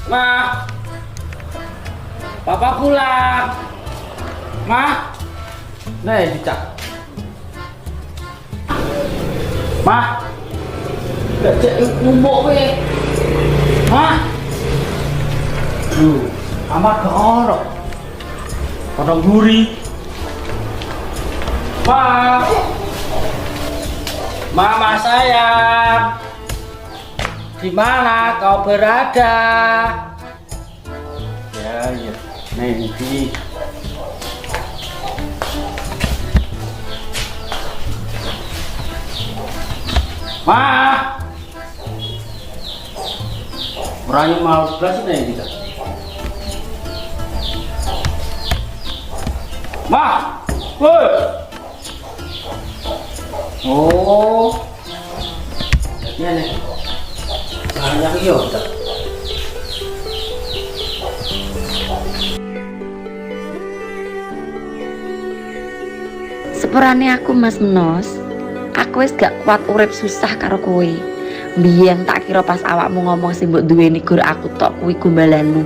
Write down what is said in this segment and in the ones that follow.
Ma, Papa pulang. Ma, nih dicak. Ma, gak cek numpuk kowe. Ma, amat gak ono. Ono guri. Mama sayang, di mana kau berada? Ya, nanti. Ma, orangnya mau sebelah sini kita. Ma, woi. Oh, ini nih. Banyak yo. Sepurane aku Mas Menos, aku wis gak kuat urip susah karo kowe. Mbiyen tak kira pas awakmu ngomong sing mbok duweni gur aku tok kuwi gombalanmu.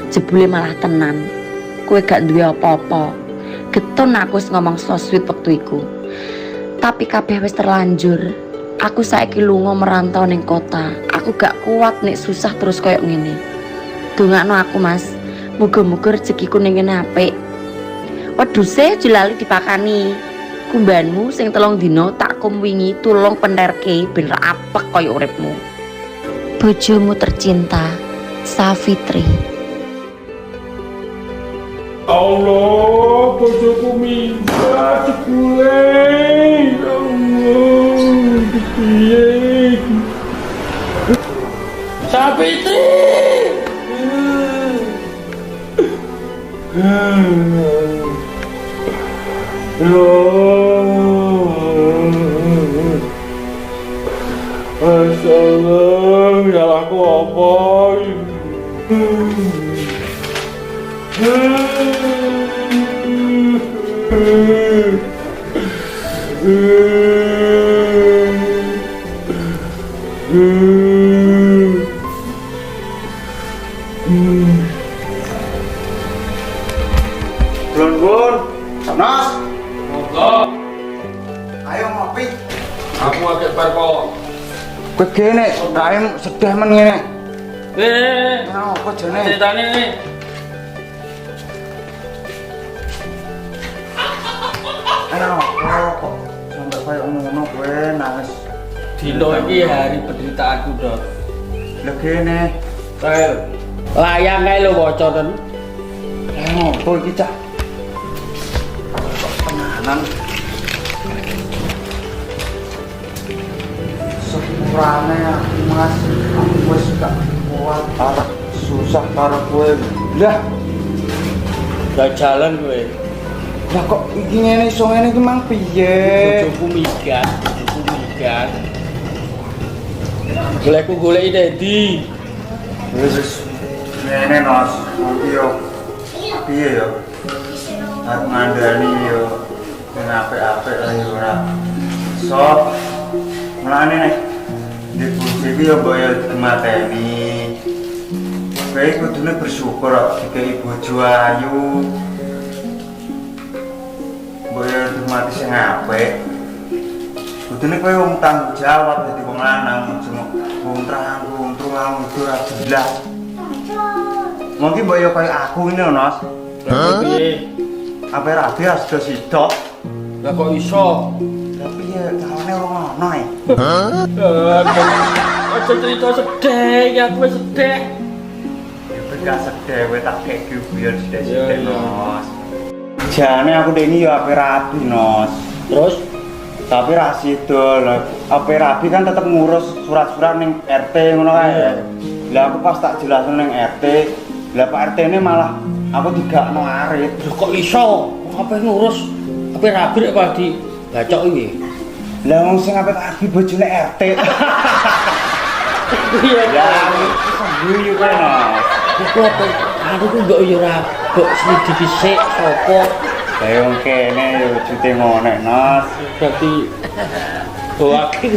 Jebule malah tenan. Kowe gak duwe apa-apa. Getun aku wis ngomong so sweet wektu iku. Tapi kabeh wis terlanjur. Aku saiki lunga merantau ning kota. Aku gak kuat nek susah terus koyo ngene. Dongakno aku, Mas. Muga-muga rezekiku ning kene apik. Wedhuse jelali dipakani. Kumbanmu sing 3 dina tak kum wingi tulung penterke ben apek kaya uripmu. Bojomu tercinta, Safitri. Allah, bojoku minta jebule. Allah, piye? Safitri. Masalah, salahku apa? Bun, Nas. Monggo. Ayo ngopi. Aku agak bar kok. Kowe kene, raim sedih men ngene. Nah, Apa jane? ceritane nih. Ayo, kok sampai koyo ngono kowe nangis. Dino iki hari penderitaanku, Dok. Lah kene. Ayo. Layang kae lho waca ten. Ayo, apa iki, Cak? Tenanan. Sepurane aku Mas, aku wis gak kuat arep susah karo kowe. Lah, Gak jalan kowe. lah kok iki ngene iso ngene iki mang piye? Bojoku minggat, bojoku minggat. Golekku goleki Dedi. Wis ngene Nos, nanti yo piye yo? Arep ngandani yo sing apik-apik lah yo ora. Sok mulane nek di bojo iki yo mbok yo mateni. Kowe kudune bersyukur kok dikai bojo ayu. Mbok yo mati sing apik. Kudune kowe wong tanggung jawab dadi wong lanang, wong terang itu ora jelas. Mungkin mbok yo kaya aku ini lho, Nos. Piye? Apa rabi sudah sidok. Lah kok iso? Tapi ya kawane ora ono e. Aja cerita sedih, ya aku sedih. Ya gak sedih kowe tak keki biar sithik-sithik, Iya, iya. Nos. Jane aku dene yo ape rabi, Nos. Terus Tapi ra sida lho. Ape rabi kan tetep ngurus surat-surat ning RT ngono kae. Lah aku pas tak jelasno ning RT, lah Pak RT ini malah aku digakno arit. lho kok iso? Apa ngurus? Apa rabi rek padi bacok iki? Lah wong sing ape tak bojone RT. Iya. Ya, iso guyu kan. Iku apa? Aku ku mbok yo ora mbok selidiki sik sapa. Lah wong kene yo jute ngonek, Nos. Berarti Boake.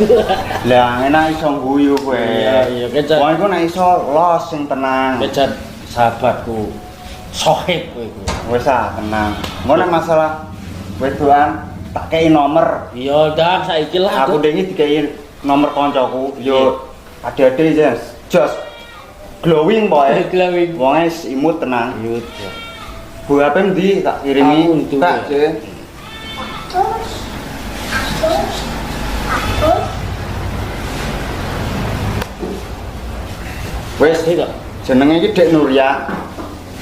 Lah enak iso guyu kowe. Iya, kejan. Wong iku nek iso los sing tenang. Kejan sahabatku. Sohib kowe iku. Wis tenang. Engko nek masalah wedoan tak kei nomor. Iya, dah saiki lah. Aku dengi dikei nomor koncoku. Yo ade-ade Jas. Jos. Glowing boy. Glowing. Wong imut tenang. Yut. Bu HP ndi tak kirimi. Aku untuk. Tak, Cek. Wes, Iki kok. jenenge iki Dek Nuria.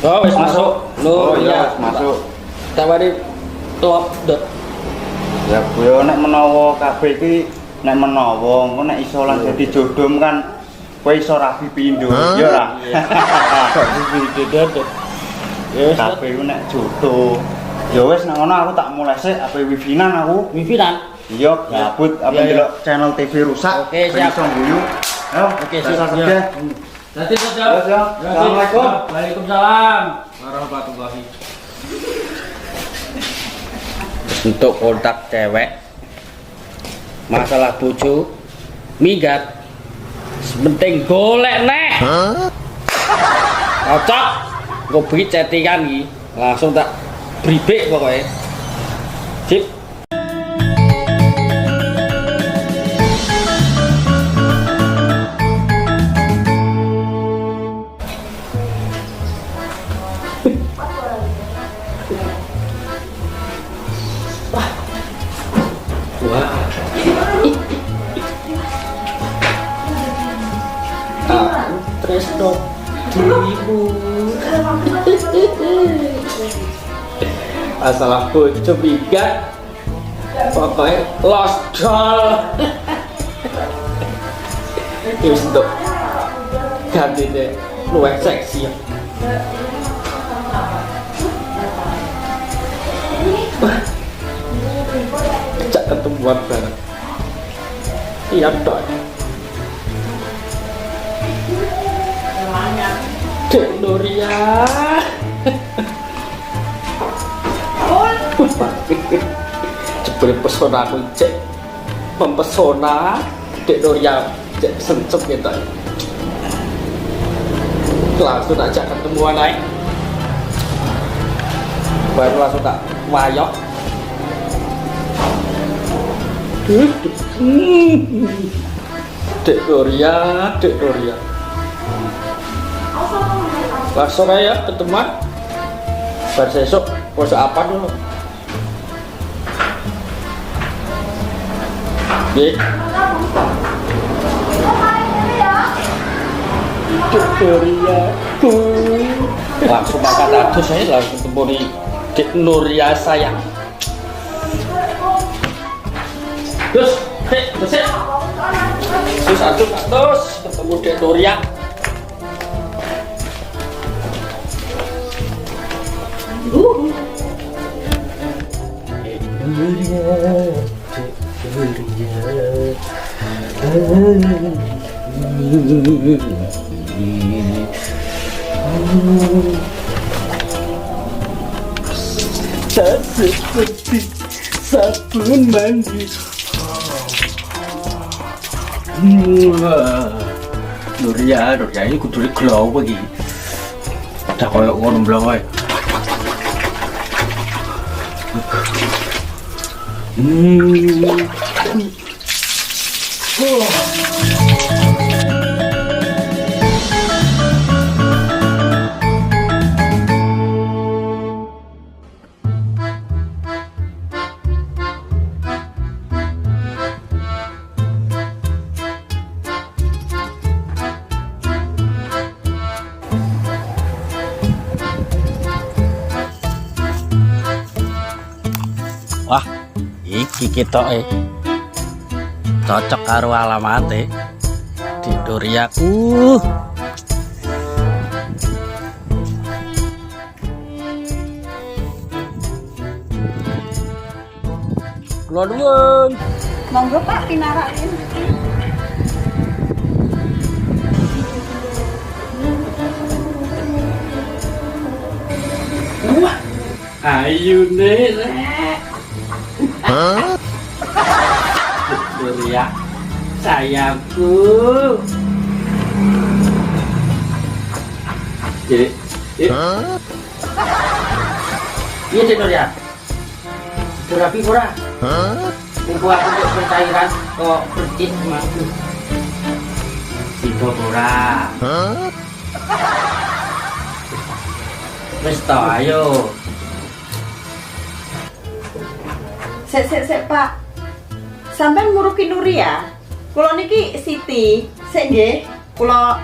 Oh, wis masuk. Oh iya, masuk. Tawari top dot. Ya Bu yo nek menawa kabeh iki nek menawa engko nek iso lan dadi jodoh kan kowe iso rabi pindho, ya ora? Kok iki dot. Ya wis Kabeh ku nek jodoh. Ya wis nek ngono aku tak mulai sik ape wifi-nan aku. wifi-an. Iya, gabut apa Iya, iya. ndelok channel TV rusak. Oke, siap. Iso guyu. Ayo, Oke, dasar siap. kerja. Nanti saja. Terus, ya. Assalamualaikum. Waalaikumsalam warahmatullahi. Untuk kontak cewek masalah bojo minggat penting golek neh. Cocok gue beri chattingan iki langsung tak bribik pokoknya. Sip. Wah. Tresno dirimu. Masalah bojo minggat pokoknya lost doll. Terus untuk ganti deh luwih seksi ya. Cak ketemuan banget. Iya dong. Dek Nuria. Jebule pesona aku cek mempesona. Dek Nuria cek sencep gitu. Langsung ajak ketemuan naik. Baru langsung tak wayok. Dek Nuria, Dek Nuria. Langsung aja ketemuan. Bar sesuk pose apa dulu? Dek. Dek Nuria. Langsung makan adus saya langsung ketemu di Dek Nuria sayang. Terus, terus terus ketemu Dek Nuria. Seperti sabun mandi. Nuria ini kudu glow iki. Tak koyo ngono blong wae. Wah, iki ketoke cocok karo alamate di Nuriaku. Kula nuwun. Monggo Pak pinarakin. Wah, ayune rek. Nuria, sayangku. Jadi, iya Dek Nuria. Rapi kurang. Kumpul aku untuk pencairan kok percit maku. Sido kurang. Wis to, ayo. Sek Pak. Sampeyan nguruki Nuria. Kula niki Siti. Sik nggih, kula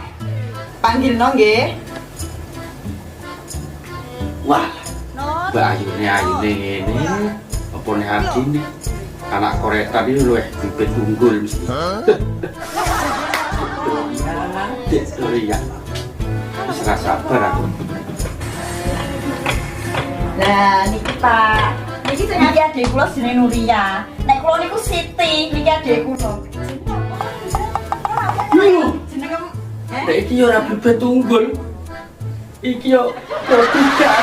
panggilno nggih. Wah, Nun. Mbak Ayune ngene. Apa nih Ardi nih? Anak koreta dia luweh bibit unggul mesti. Nuria. Wis ra sabar aku. Lah niki Pak. Niki sing nganti adek kula jenenge Nuria. Nek kula niku Siti, niki adek kula. Jenenge Nek iki yo ora bibit unggul. Iki yo gagal.